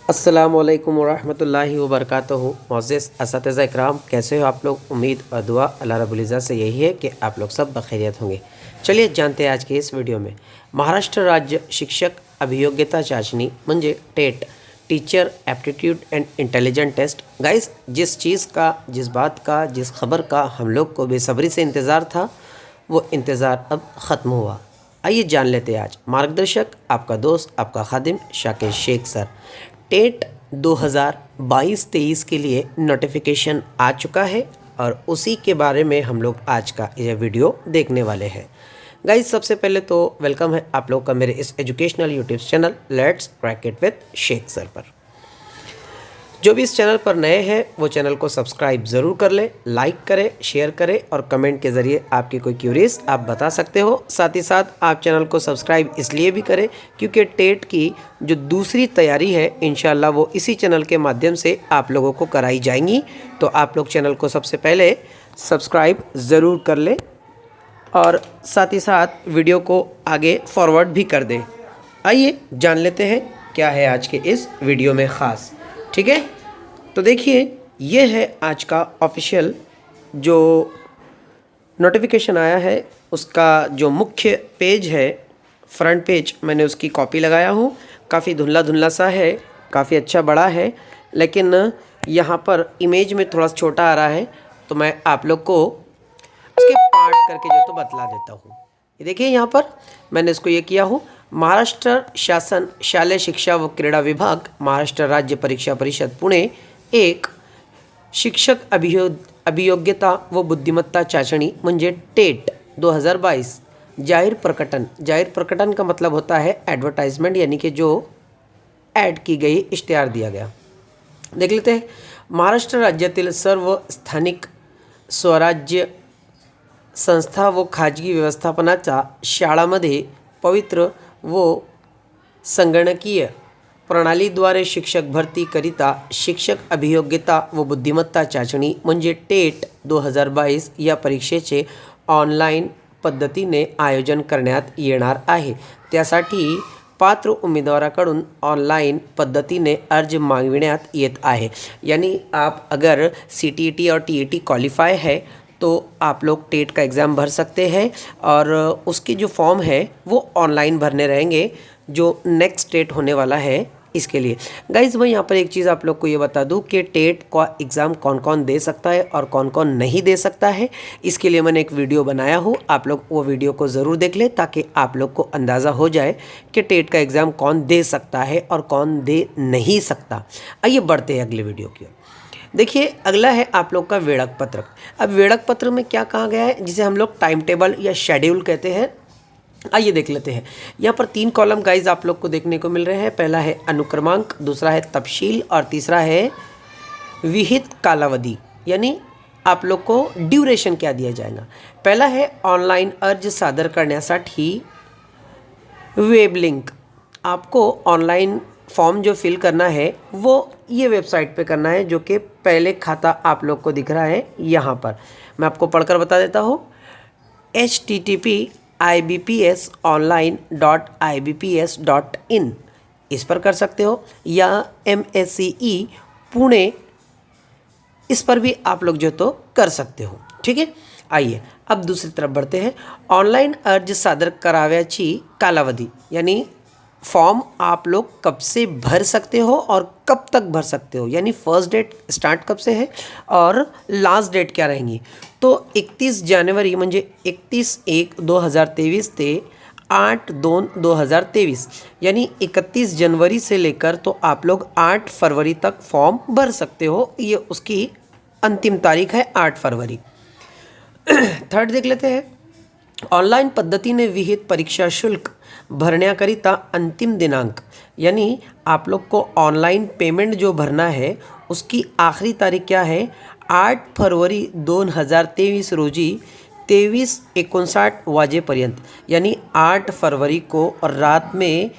अस्सलामुअलैकुम वरहमतुल्लाहि वबरकातुहू। मुअज़्ज़िज़ असातिज़ा इकराम, कैसे हो आप लोग। उम्मीद और दुआ अल्लाह रब्बुल इज़्ज़त से यही है कि आप लोग सब बखैरियत होंगे। चलिए जानते हैं आज की इस वीडियो में महाराष्ट्र राज्य शिक्षक अभियोग्यता चाचणी म्हणजे TET, teacher aptitude and intelligent test. Guys, जिस चीज़ का, जिस बात का, जिस खबर का हम लोग को बेसब्री से इंतज़ार था, वो इंतज़ार अब ख़त्म हुआ। आइए जान लेते हैं आज। मार्गदर्शक आपका दोस्त, आपका खादिम शाकिर शेख सर। टेट 2022-23 के लिए नोटिफिकेशन आ चुका है और उसी के बारे में हम लोग आज का यह वीडियो देखने वाले हैं। गाइस, सबसे पहले तो वेलकम है आप लोग का मेरे इस educational YouTube channel let's crack it with Shaikh sir पर। जो भी इस चैनल पर नए हैं वो चैनल को सब्सक्राइब ज़रूर कर लें, लाइक करें, शेयर करें और कमेंट के ज़रिए आपकी कोई क्यूरीज आप बता सकते हो। साथ ही साथ आप चैनल को सब्सक्राइब इसलिए भी करें क्योंकि टेट की जो दूसरी तैयारी है इंशाल्लाह वो इसी चैनल के माध्यम से आप लोगों को कराई जाएंगी। तो आप लोग चैनल को सबसे पहले सब्सक्राइब ज़रूर कर लें और साथ ही साथ वीडियो को आगे फॉरवर्ड भी कर दें। आइए जान लेते हैं क्या है आज के इस वीडियो में ख़ास। ठीक है, तो देखिए ये है आज का ऑफिशियल जो नोटिफिकेशन आया है, उसका जो मुख्य पेज है, फ्रंट पेज, मैंने उसकी कॉपी लगाया हूँ। काफ़ी धुंधला धुंधला सा है, काफ़ी अच्छा बड़ा है, लेकिन यहाँ पर इमेज में थोड़ा छोटा आ रहा है, तो मैं आप लोग को उसके पार्ट करके जो तो बतला देता हूँ। ये देखिए यहाँ पर मैंने इसको ये किया हूँ। महाराष्ट्र शासन शालेय शिक्षा व क्रीडा विभाग, महाराष्ट्र राज्य परीक्षा परिषद पुणे एक शिक्षक अभियोग्यता व बुद्धिमत्ता चाचणी म्हणजे टेट 2022 जाहिर प्रकटन। जाहिर प्रकटन का मतलब होता है एडवर्टाइजमेंट, यानी कि जो ऐड की गई, इश्तिहार दिया गया। देख लेते हैं। महाराष्ट्र राज्यातील सर्व स्थानिक स्वराज्य संस्था व खाजगी व्यवस्थापनाच्या शाळांमध्ये पवित्र व संगणकीय प्रणालीद्वारे शिक्षक भरती करिता शिक्षक अभियोग्यता व बुद्धिमत्ता चाचणी म्हणजे टेट 2022 या परीक्षेचे ऑनलाईन पद्धतीने आयोजन करण्यात येणार आहे। त्यासाठी पात्र उम्मीदवाराकडून ऑनलाइन पद्धतीने अर्ज मांगविण्यात येत आहे। यानी आप अगर CTET और TET क्वालिफाई है तो आप लोग टेट का एग्ज़ाम भर सकते हैं और उसके जो फॉर्म है वो ऑनलाइन भरने रहेंगे, जो नेक्स्ट टेट होने वाला है इसके लिए। गाइज़, मैं यहाँ पर एक चीज़ आप लोग को ये बता दूँ कि टेट का एग्ज़ाम कौन कौन दे सकता है और कौन कौन नहीं दे सकता है। इसके लिए मैंने एक वीडियो बनाया हूँ, आप लोग वो वीडियो को ज़रूर देख लें ताकि आप लोग को अंदाज़ा हो जाए कि टेट का एग्ज़ाम कौन दे सकता है और कौन दे नहीं सकता। आइए बढ़ते हैं अगले वीडियो की ओर। देखिए, अगला है आप लोग का वेड़क पत्रक। अब वेड़क पत्र में क्या कहा गया है, जिसे हम लोग टाइम टेबल या शेड्यूल कहते हैं। आइए देख लेते हैं। यहाँ पर 3 कॉलम गाइज आप लोग को देखने को मिल रहे हैं। पहला है अनुक्रमांक, दूसरा है तफसील और तीसरा है विहित कालावधि, यानी आप लोग को ड्यूरेशन क्या दिया जाएगा। पहला है ऑनलाइन अर्ज सादर करण्यासाठी वेब लिंक। आपको ऑनलाइन फॉर्म जो फिल करना है वो ये वेबसाइट पे करना है, जो कि पहले खाता आप लोग को दिख रहा है यहाँ पर। मैं आपको पढ़कर बता देता हूँ। http://ibps.ibps.in इस पर कर सकते हो, या MSCE पुणे इस पर भी आप लोग जो तो कर सकते हो। ठीक है, आइए अब दूसरी तरफ बढ़ते हैं। ऑनलाइन अर्ज सादर कराव्याची कालावधी, यानी फॉर्म आप लोग कब से भर सकते हो और कब तक भर सकते हो, यानी फर्स्ट डेट स्टार्ट कब से है और लास्ट डेट क्या रहेंगी। तो 31 जानेवारी म्हणजे 31/1/2023 ते 8/2/2023, यानी 31 जनवरी से लेकर तो आप लोग 8 फरवरी तक फॉर्म भर सकते हो। ये उसकी अंतिम तारीख है 8 फरवरी। थर्ड देख लेते हैं। ऑनलाइन पद्धतीने विहित परीक्षा शुल्क भरण्याकरिता अंतिम दिनांक, यानी आप लोग को ऑनलाइन पेमेंट जो भरना है उसकी आखिरी तारीख क्या है, 8 फरवरी 2023 रोजी 23:59 वाजेपर्यंत, यानी 8 फरवरी को रात में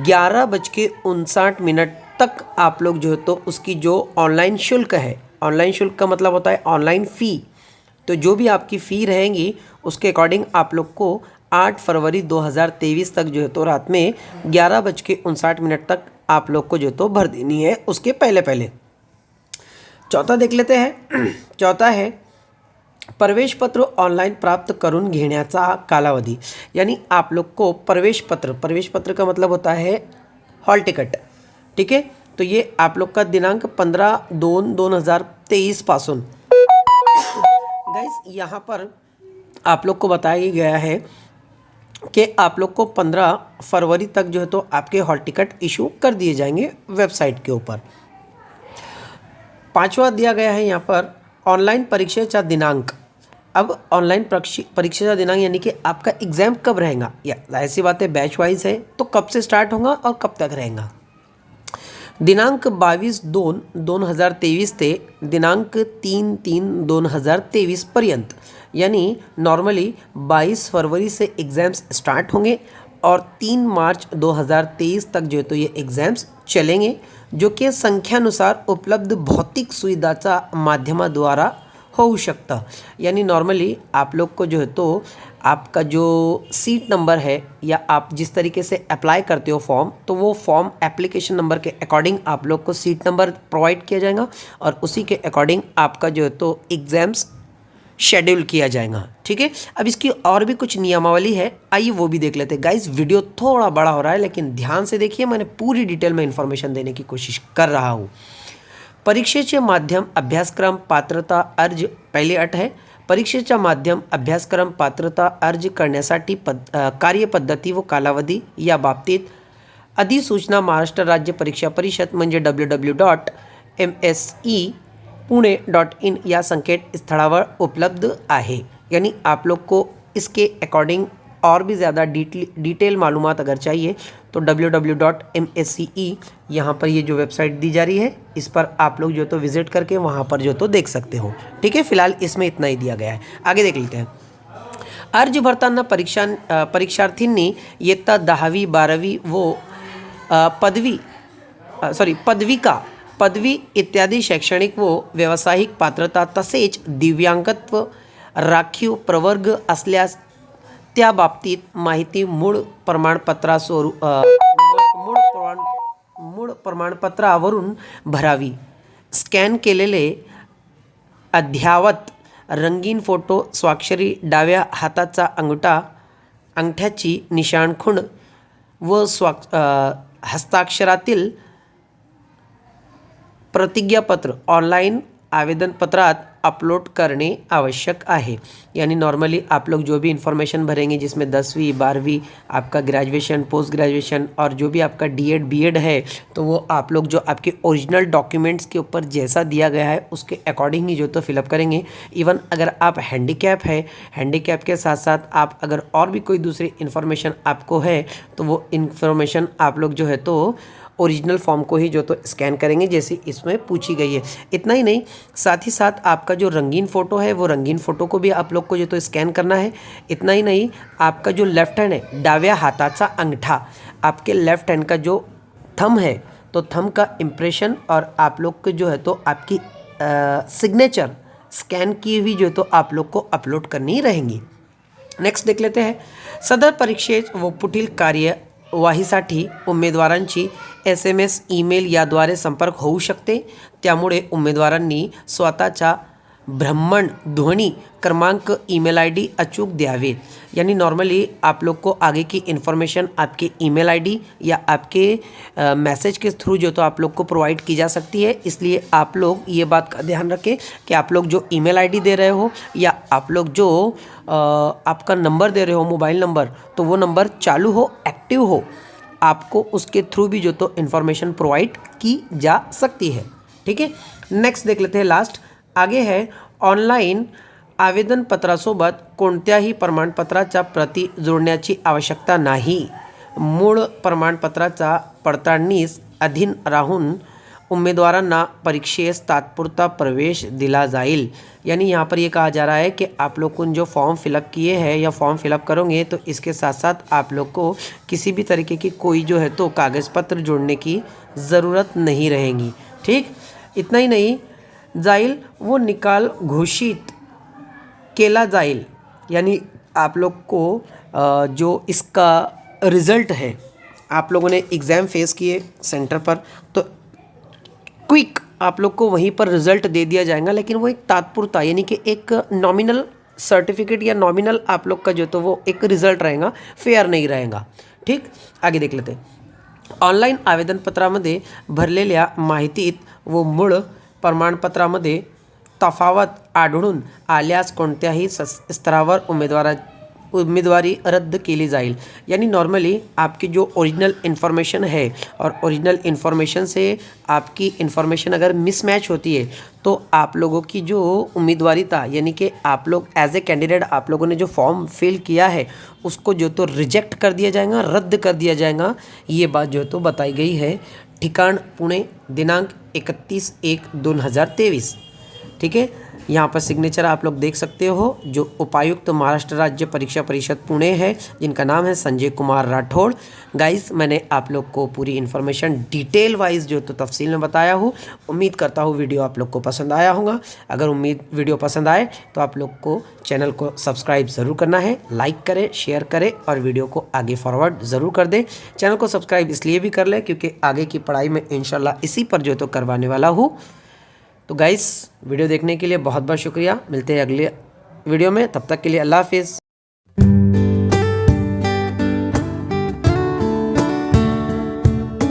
11:59 तक आप लोग जो है तो उसकी जो ऑनलाइन शुल्क है, ऑनलाइन शुल्क का मतलब होता है ऑनलाइन फ़ी, तो जो भी आपकी फ़ी रहेंगी उसके अकॉर्डिंग आप लोग को 8 फरवरी 2023 तक जो है तो रात में 11:59 तक आप लोग को जो तो भर देनी है उसके पहले पहले। चौथा देख लेते हैं। चौथा है प्रवेश पत्र ऑनलाइन प्राप्त करून घेण्याचा कालावधी। यानी आप लोग को प्रवेश पत्र का मतलब होता है हॉल टिकट, ठीक है। तो ये आप लोग का दिनांक 15/2/2023 पासून गाइस यहाँ पर आप लोग को बताया गया है कि आप लोग को 15 फरवरी तक जो है तो आपके हॉल टिकट इशू कर दिए जाएंगे वेबसाइट के ऊपर। पांचवा दिया गया है यहाँ पर ऑनलाइन परीक्षेचा दिनांक। अब ऑनलाइन परीक्षेचा दिनांक यानी कि आपका एग्ज़ाम कब रहेगा, या ऐसी बात है बैच वाइज है तो कब से स्टार्ट होगा और कब तक रहेगा। दिनांक 22/2/2023 ते दिनांक 3/3/2023 पर्यंत। यानी नॉर्मली 22 फरवरी से एग्ज़ाम्स स्टार्ट होंगे और 3 मार्च 2023 तक जो है तो ये एग्ज़ाम्स चलेंगे, जो कि संख्यानुसार उपलब्ध भौतिक सुविधाचा माध्यमाद्वारा होऊ शकतं। यानी नॉर्मली आप लोग को जो है तो आपका जो सीट नंबर है या आप जिस तरीके से अप्लाई करते हो फॉर्म, तो वो फॉर्म एप्लीकेशन नंबर के अकॉर्डिंग आप लोग को सीट नंबर प्रोवाइड किया जाएगा और उसी के अकॉर्डिंग आपका जो है तो एग्ज़ाम्स शेड्यूल किया जाएगा, ठीक है। अब इसकी और भी कुछ नियमावली है, आइए वो भी देख लेते हैं। गाइस वीडियो थोड़ा बड़ा हो रहा है लेकिन ध्यान से देखिए, मैंने पूरी डिटेल में इन्फॉर्मेशन देने की कोशिश कर रहा हूँ। परीक्षेचे माध्यम अभ्यासक्रम पात्रता अर्ज, पहिली अट आहे परीक्षेच्या माध्यम अभ्यासक्रम पात्रता अर्ज करण्यासाठी कार्यपद्धती व कालावधी या बाबतीत अधिसूचना महाराष्ट्र राज्य परीक्षा परिषद म्हणजे www.mse.pune.in या संकेतस्थळावर उपलब्ध आहे। यानी आप लोग को इसके अकॉर्डिंग और भी ज़्यादा डिटेल मालूमात अगर चाहिए तो www.mse यहाँ पर ये जो वेबसाइट दी जा रही है इस पर आप लोग जो तो विज़िट करके वहाँ पर जो तो देख सकते हो, ठीक है। फिलहाल इसमें इतना ही दिया गया है, आगे देख लेते हैं। अर्ज भरताना परीक्षार्थींनी इयत्ता 10वी 12वी व पदवी इत्यादी शैक्षणिक व व्यावसायिक पात्रता तसेच दिव्यांगत्व राखीव प्रवर्ग असल्यास त्या बाबतीत माहिती मूळ प्रमाणपत्रावरून भरावी। स्कॅन केलेले अद्ययावत रंगीन फोटो, स्वाक्षरी, डाव्या हाताचा अंगठ्याची निशाण खूण व हस्ताक्षरातील प्रतिज्ञापत्र ऑनलाइन आवेदनपत्रात अपलोड करने आवश्यक है। यानी नॉर्मली आप लोग जो भी इन्फॉर्मेशन भरेंगे जिसमें 10वीं 12वीं आपका ग्रेजुएशन, पोस्ट ग्रेजुएशन और जो भी आपका डीएड बीएड है, तो वो आप लोग जो आपके ओरिजिनल डॉक्यूमेंट्स के ऊपर जैसा दिया गया है उसके अकॉर्डिंग ही जो तो फिलअप करेंगे। इवन अगर आप हैंडीकैप है, हैंडीकैप के साथ साथ आप अगर और भी कोई दूसरी इन्फॉर्मेशन आपको है तो वो इन्फॉर्मेशन आप लोग जो है तो ओरिजिनल फॉर्म को ही जो तो स्कैन करेंगे जैसे इसमें पूछी गई है। इतना ही नहीं, साथ ही साथ आपका जो रंगीन फ़ोटो है वो रंगीन फ़ोटो को भी आप लोग को जो तो स्कैन करना है। इतना ही नहीं, आपका जो लेफ़्ट हैंड है, डाव्या हाथाचा अंगठा, आपके लेफ़्ट हैंड का जो थंब है तो थंब का इम्प्रेशन और आप लोग को जो है तो आपकी सिग्नेचर स्कैन की हुई जो है तो आप लोग को अपलोड करनी रहेंगी। नेक्स्ट देख लेते हैं। सदर परीक्षेत व पुढील कार्यवाहीसाठी उमेदवारांची SMS, ईमेल याद्वारे संपर्क होऊ शकते। त्यामुळे उमेदवारांनी स्वतःचा भ्रमणध्वनी क्रमांक, ईमेल ID अचूक द्यावेत। यानी नॉर्मली आप लोग को आगे की इन्फॉर्मेशन आपके ईमेल ID या आपके मैसेज के थ्रू जो तो आप लोग को प्रोवाइड की जा सकती है। इसलिए आप लोग ये बात का ध्यान रखें कि आप लोग जो ईमेल ID दे रहे हो या आप लोग जो आपका नंबर दे रहे हो, मोबाइल नंबर, तो वो नंबर चालू हो, एक्टिव हो, आपको उसके थ्रू भी जो तो इन्फॉर्मेशन प्रोवाइड की जा सकती है, ठीक है। नेक्स्ट देख लेते हैं, लास्ट आगे है ऑनलाइन आवेदनपत्रासोबत कोणत्याही प्रमाणपत्राच्या प्रती जोडण्याची आवश्यकता नाही। मूळ प्रमाणपत्राचा पडताळणीस अधीन राहून उम्मीदवारांना परीक्षेस तात्पुरता प्रवेश दिला जाईल। यानी यहाँ पर ये कहा जा रहा है कि आप लोग को जो फॉर्म फिलअप किए हैं या फॉर्म फिलअप करोगे तो इसके साथ साथ आप लोग को किसी भी तरीके की कोई जो है तो कागज़ पत्र जोड़ने की ज़रूरत नहीं रहेगी, ठीक। इतना ही नहीं, जाइल वो निकाल घोषित केला जाइल। यानी आप लोग को जो इसका रिज़ल्ट है आप लोगों ने एग्ज़ाम फेस किए सेंटर पर, तो क्विक आप लोग को वहीं पर रिजल्ट दे दिया जाएगा, लेकिन वो एक तात्पुरता यानी कि एक नॉमिनल सर्टिफिकेट या नॉमिनल आप लोग का जो तो वो एक रिझल्ट रहेगा, फेअर नाही रहेगा। ठीक, आगे देख लेते हैं। ऑनलाईन आवेदनपत्रामध्ये भरलेल्या माहितीत व मूळ प्रमाणपत्रामध्ये तफावत आढळून आल्यास कोणत्याही स्तरावर उम्मीदवारी रद्द की जाएगी। यानी नॉर्मली आपकी जो ओरिजिनल इन्फॉर्मेशन है और ओरिजिनल इन्फॉर्मेशन से आपकी इन्फॉर्मेशन अगर मिसमैच होती है तो आप लोगों की जो उम्मीदवारी था, यानी कि आप लोग एज ए कैंडिडेट आप लोगों ने जो फॉर्म फिल किया है उसको जो तो रिजेक्ट कर दिया जाएगा, रद्द कर दिया जाएगा। ये बात जो तो बताई गई है। ठिकान पुणे, दिनांक 31/1/2023। ठीक है, यहाँ पर सिग्नेचर आप लोग देख सकते हो। जो उपायुक्त महाराष्ट्र राज्य परीक्षा परिषद पुणे है, जिनका नाम है संजय कुमार राठौड़। गाइस, मैंने आप लोग को पूरी इन्फॉर्मेशन डिटेल वाइज जो तो तफसील में बताया हूँ। उम्मीद करता हूँ वीडियो आप लोग को पसंद आया होगा। अगर वीडियो पसंद आए तो आप लोग को चैनल को सब्सक्राइब ज़रूर करना है, लाइक करें, शेयर करें और वीडियो को आगे फॉरवर्ड ज़रूर कर दें। चैनल को सब्सक्राइब इसलिए भी कर लें क्योंकि आगे की पढ़ाई में इंशाल्लाह इसी पर जो तो करवाने वाला हूँ। तो गाइस, वीडियो देखने के लिए बहुत बहुत शुक्रिया। मिलते हैं अगले वीडियो में, तब तक के लिए अल्लाह हाफिज़।